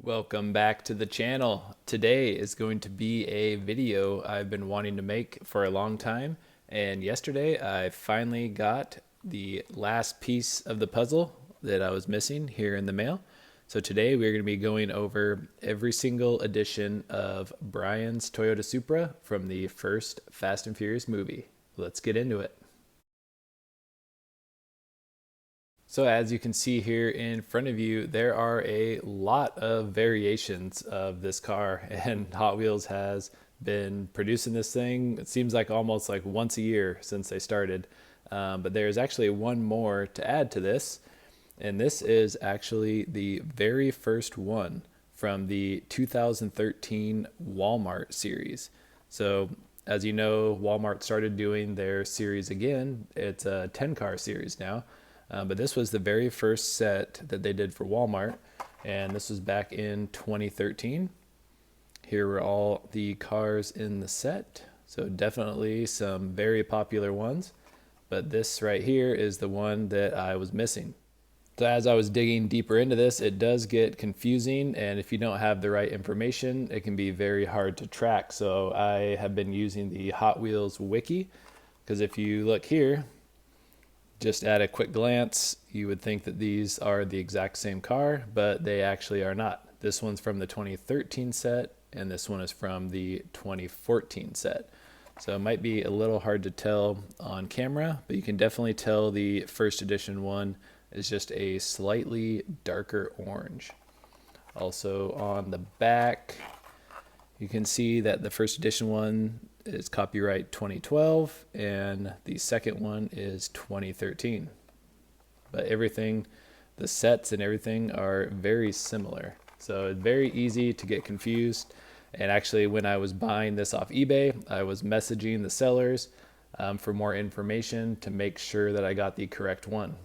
Welcome back to the channel. Today is going to be a video I've been wanting to make for a long time, and yesterday I finally got the last piece of the puzzle that I was missing here in the mail. So today we're going to be going over every single edition of Brian's Toyota Supra from the first Fast and Furious movie. Let's get into it. So as you can see here in front of you, there are a lot of variations of this car, and Hot Wheels has been producing this thing, it seems like almost like once a year since they started. But there's actually one more to add to this, and this is actually the very first one from the 2013 Walmart series. So as you know, Walmart started doing their series again. It's a 10 car series now. But this was the very first set that they did for Walmart, and this was back in 2013. Here were all the cars in the set, so definitely some very popular ones, but this right here is the one that I was missing. So as I was digging deeper into this, it does get confusing, and if you don't have the right information, it can be very hard to track. So I have been using the Hot Wheels Wiki, because if you look here, just at a quick glance, you would think that these are the exact same car, but they actually are not. This one's from the 2013 set, and this one is from the 2014 set. So it might be a little hard to tell on camera, but you can definitely tell the first edition one is just a slightly darker orange. Also on the back, you can see that the first edition one is copyright 2012 and the second one is 2013. But everything, the sets and everything are very similar. So it's very easy to get confused. And actually when I was buying this off eBay, I was messaging the sellers for more information to make sure that I got the correct one.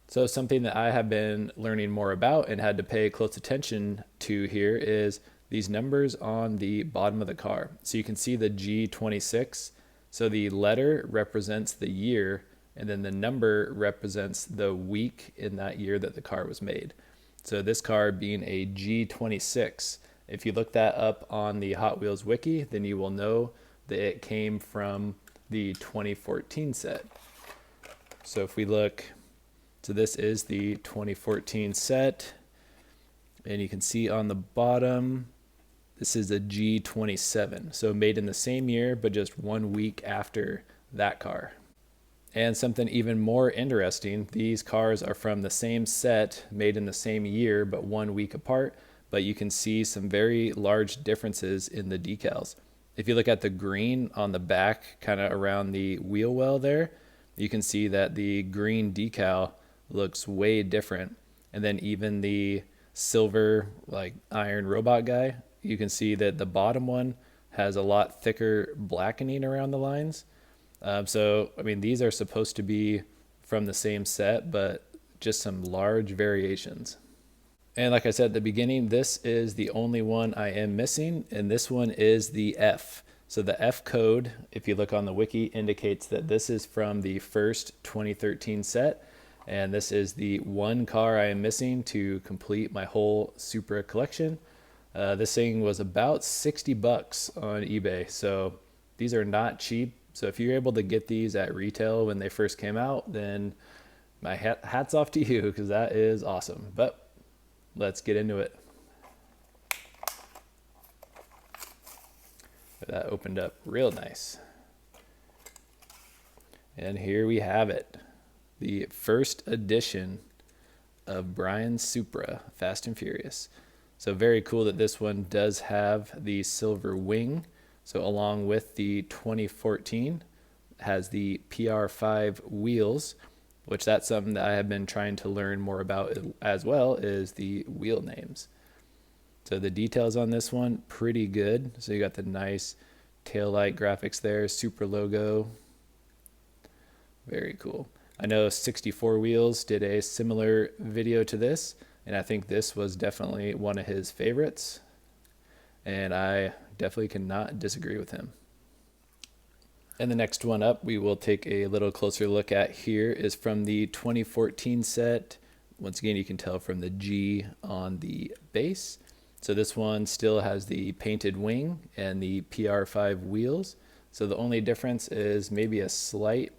So something that I have been learning more about and had to pay close attention to here is these numbers on the bottom of the car. So you can see the G26. So the letter represents the year, and then the number represents the week in that year that the car was made. So this car being a G26, if you look that up on the Hot Wheels Wiki, then you will know that it came from the 2014 set. So if we look, so this is the 2014 set, and you can see on the bottom, this is a G27, so made in the same year, but just 1 week after that car. And something even more interesting, these cars are from the same set, made in the same year, but 1 week apart, but you can see some very large differences in the decals. If you look at the green on the back, kind of around the wheel well there, you can see that the green decal looks way different. And then even the silver, like iron robot guy, you can see that the bottom one has a lot thicker blackening around the lines. So, I mean, these are supposed to be from the same set, but just some large variations. And like I said at the beginning, this is the only one I am missing, and this one is the F. So the F code, if you look on the wiki, indicates that this is from the first 2013 set, and this is the one car I am missing to complete my whole Supra collection. This thing was about 60 bucks on eBay, so these are not cheap. So if you're able to get these at retail when they first came out, then my hats off to you, because that is awesome. But let's get into it. That opened up real nice. And here we have it. The first edition of Brian's Supra Fast and Furious. So very cool that this one does have the silver wing. So along with the 2014, has the PR5 wheels, which that's something that I have been trying to learn more about as well, is the wheel names. So the details on this one, pretty good. So you got the nice taillight graphics there, Supra logo. Very cool. I know 64 Wheels did a similar video to this, and I think this was definitely one of his favorites, and I definitely cannot disagree with him. And the next one up we will take a little closer look at here is from the 2014 set. Once again, you can tell from the G on the base. So this one still has the painted wing and the PR5 wheels. So the only difference is maybe a slight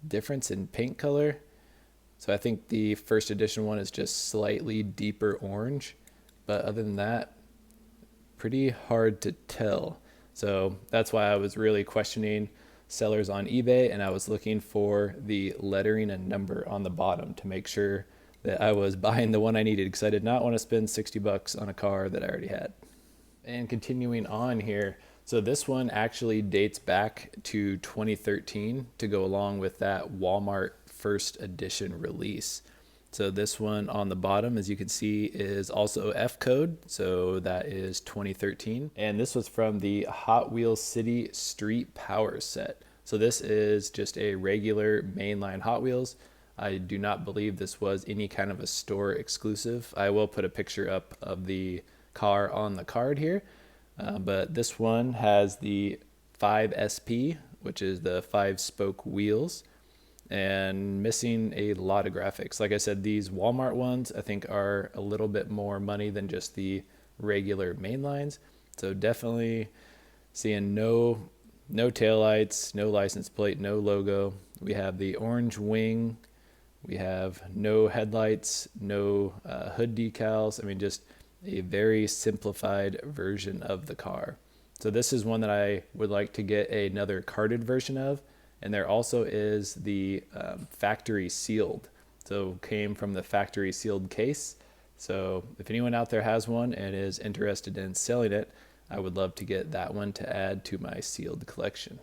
difference in paint color. So I think the first edition one is just slightly deeper orange, but other than that, pretty hard to tell. So that's why I was really questioning sellers on eBay, and I was looking for the lettering and number on the bottom to make sure that I was buying the one I needed, because I did not want to spend $60 on a car that I already had. And continuing on here, so this one actually dates back to 2013 to go along with that Walmart first edition release. So this one on the bottom, as you can see, is also F code. So that is 2013. And this was from the Hot Wheels City Street Power set. So this is just a regular mainline Hot Wheels. I do not believe this was any kind of a store exclusive. I will put a picture up of the car on the card here. But this one has the 5SP, which is the 5-spoke wheels, and missing a lot of graphics. Like I said, these Walmart ones I think are a little bit more money than just the regular main lines. So definitely seeing no taillights, no license plate, no logo. We have the orange wing. We have no headlights, no hood decals. I mean, just a very simplified version of the car. So this is one that I would like to get another carded version of. And there also is the factory sealed. So came from the factory sealed case. So if anyone out there has one and is interested in selling it, I would love to get that one to add to my sealed collection.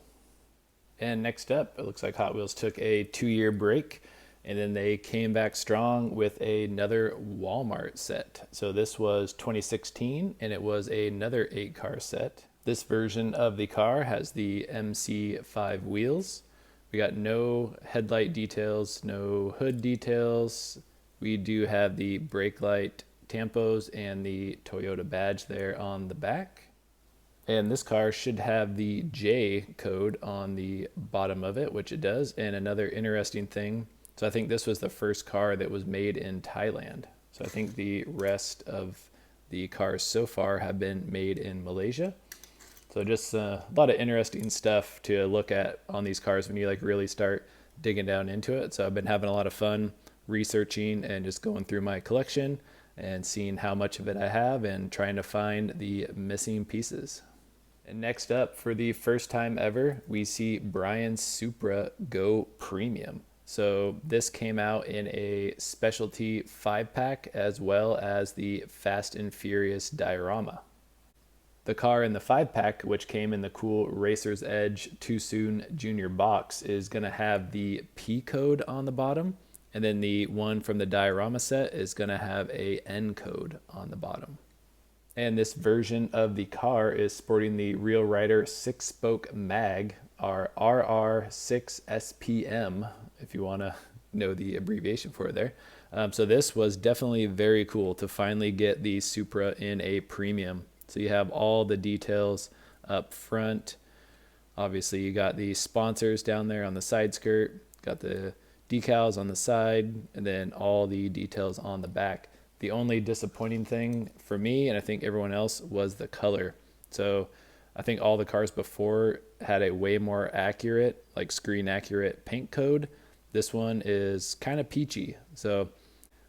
And next up, it looks like Hot Wheels took a 2-year break, and then they came back strong with another Walmart set. So this was 2016, and it was another 8-car set. This version of the car has the MC5 wheels. We got no headlight details, no hood details. We do have the brake light tampos and the Toyota badge there on the back. And this car should have the J code on the bottom of it, which it does. And another interesting thing, so I think this was the first car that was made in Thailand. So I think the rest of the cars so far have been made in Malaysia. So just a lot of interesting stuff to look at on these cars when you like really start digging down into it. So I've been having a lot of fun researching and just going through my collection and seeing how much of it I have and trying to find the missing pieces. And next up, for the first time ever, we see Brian's Supra Go Premium. So this came out in a specialty 5-pack as well as the Fast and Furious diorama. The car in the 5-pack, which came in the cool Racer's Edge Too Soon Junior box, is going to have the P code on the bottom. And then the one from the diorama set is going to have a N code on the bottom. And this version of the car is sporting the Real Rider 6-spoke mag, our RR6SPM, if you want to know the abbreviation for it there. So this was definitely very cool to finally get the Supra in a premium. So you have all the details up front. Obviously you got the sponsors down there on the side skirt, got the decals on the side, and then all the details on the back. The only disappointing thing for me, and I think everyone else, was the color. So I think all the cars before had a way more accurate, like screen accurate paint code. This one is kind of peachy. So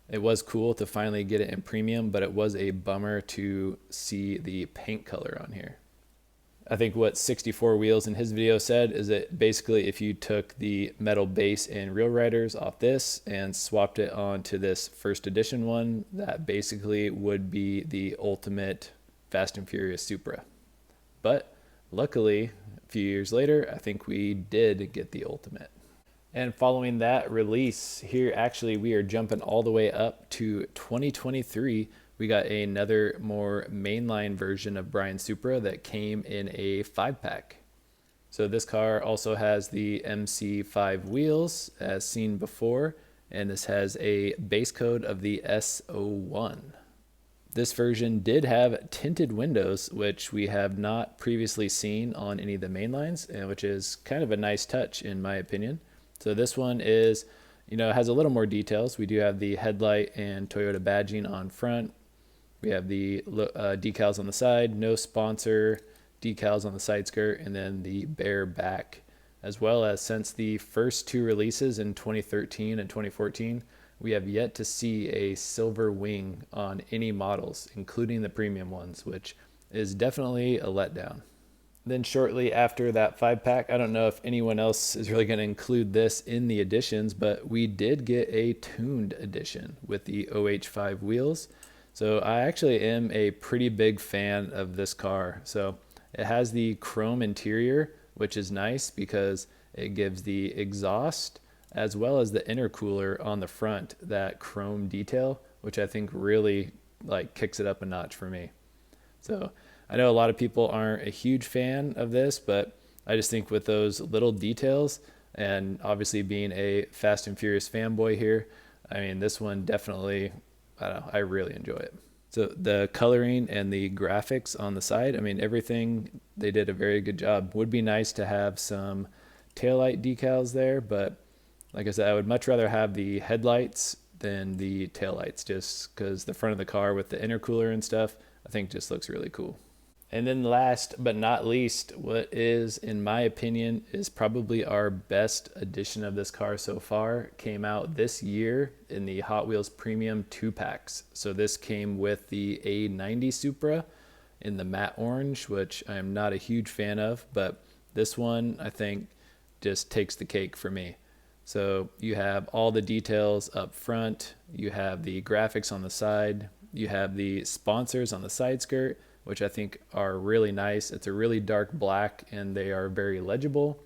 it was cool to finally get it in premium, but it was a bummer to see the paint color on here. I think what 64 Wheels in his video said is that basically if you took the metal base in Real Riders off this and swapped it onto this first edition one, that basically would be the ultimate Fast and Furious Supra. But luckily, a few years later, I think we did get the ultimate. And following that release here, actually, we are jumping all the way up to 2023. We got another more mainline version of Brian Supra that came in a 5-pack. So this car also has the MC5 wheels as seen before, and this has a base code of the S01. This version did have tinted windows, which we have not previously seen on any of the mainlines, and which is kind of a nice touch in my opinion. So this one is, has a little more details. We do have the headlight and Toyota badging on front. We have the decals on the side, no sponsor decals on the side skirt, and then the bare back. As well as since the first two releases in 2013 and 2014, we have yet to see a silver wing on any models, including the premium ones, which is definitely a letdown. Then shortly after that 5-pack, I don't know if anyone else is really going to include this in the editions, but we did get a tuned edition with the OH5 wheels. So I actually am a pretty big fan of this car. So it has the chrome interior, which is nice because it gives the exhaust as well as the intercooler on the front that chrome detail, which I think really like kicks it up a notch for me. So I know a lot of people aren't a huge fan of this, but I just think with those little details, and obviously being a Fast and Furious fanboy here, I mean, this one definitely, I don't know, I really enjoy it. So the coloring and the graphics on the side, I mean, everything, they did a very good job. Would be nice to have some taillight decals there, but like I said, I would much rather have the headlights than the taillights, just because the front of the car with the intercooler and stuff, I think just looks really cool. And then last but not least, what is, in my opinion, is probably our best edition of this car so far, came out this year in the Hot Wheels Premium 2-packs. So this came with the A90 Supra in the matte orange, which I am not a huge fan of, but this one I think just takes the cake for me. So you have all the details up front, you have the graphics on the side, you have the sponsors on the side skirt, which I think are really nice. It's a really dark black and they are very legible.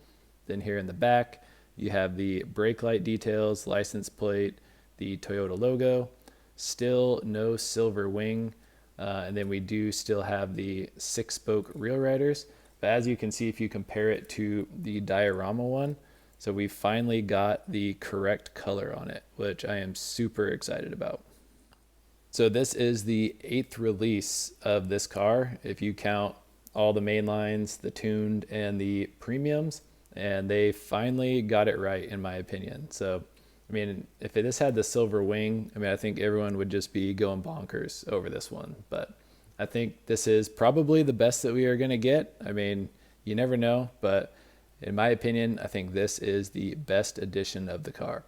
Then here in the back, you have the brake light details, license plate, the Toyota logo, still no silver wing. And then we do still have the 6-spoke reel riders. But as you can see, if you compare it to the diorama one, so we finally got the correct color on it, which I am super excited about. So this is the 8th release of this car, if you count all the main lines, the tuned, and the premiums, and they finally got it right, in my opinion. So, I mean, if this had the silver wing, I mean, I think everyone would just be going bonkers over this one. But I think this is probably the best that we are going to get. I mean, you never know, but in my opinion, I think this is the best edition of the car.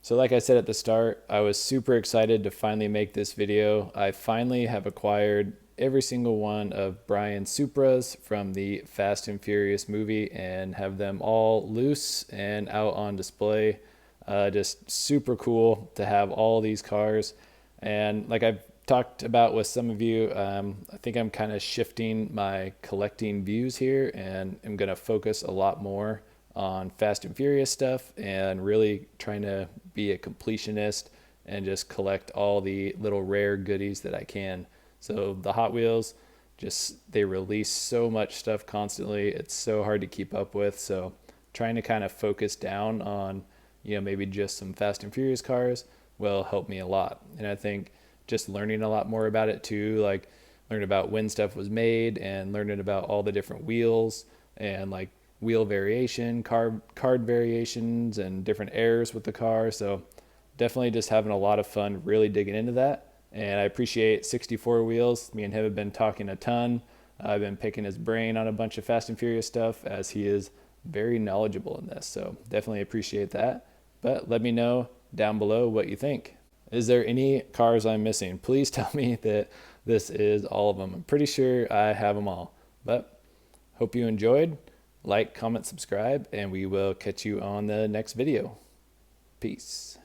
So like I said at the start, I was super excited to finally make this video. I finally have acquired every single one of Brian's Supras from the Fast and Furious movie and have them all loose and out on display. Just super cool to have all these cars. And like I've talked about with some of you, I think I'm kind of shifting my collecting views here and I'm going to focus a lot more on Fast and Furious stuff and really trying to be a completionist and just collect all the little rare goodies that I can. So the Hot Wheels, just they release so much stuff constantly. It's so hard to keep up with. So trying to kind of focus down on, you know, maybe just some Fast and Furious cars will help me a lot. And I think just learning a lot more about it too, like learn about when stuff was made and learning about all the different wheels and like wheel variation, card variations, and different errors with the car. So definitely just having a lot of fun really digging into that. And I appreciate 64 Wheels. Me and him have been talking a ton. I've been picking his brain on a bunch of Fast and Furious stuff as he is very knowledgeable in this. So definitely appreciate that. But let me know down below what you think. Is there any cars I'm missing? Please tell me that this is all of them. I'm pretty sure I have them all. But hope you enjoyed. Like, comment, subscribe, and we will catch you on the next video. Peace.